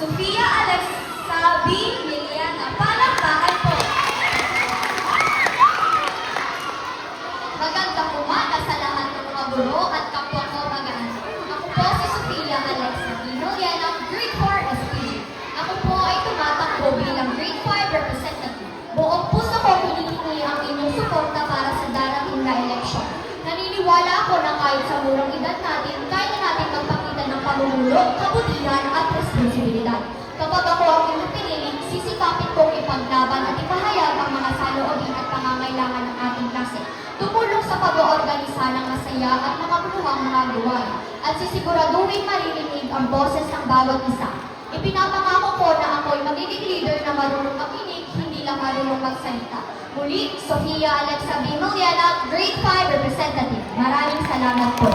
Sofia Alexabi Liliana. Palakpakan po. Magandang umaga sa lahat ng mga guro at kapwa ko mag-aaral. Ako po si Sofia Alexabi Liliana, Grade 4 SPG. Ako po ay tumatakbo bilang Grade 5 representative. Buong puso ko hinihingi ang inyong suporta para sa darating na eleksyon. Naniniwala ako na kahit sa murang edad natin, kaya natin magpakita ng pamumulo, kabutihan at responsibilidad. Kapag ako ang inyong pinili, sisikapin kong ipaglaban at ipahayag ang mga saloobin at pangangailangan ng ating klase. Tumulong sa pag-oorganisa ng masaya at mga buhang mga gawain at sisiguraduhin maririnig ang boses ng bawat isa. Ipinapangako ko na ako'y magiging leader na marunong makinig, hindi lang marunong magsalita. Muli, Sofia Alexabi Miliana, Grade 5 Representative. Maraming salamat po.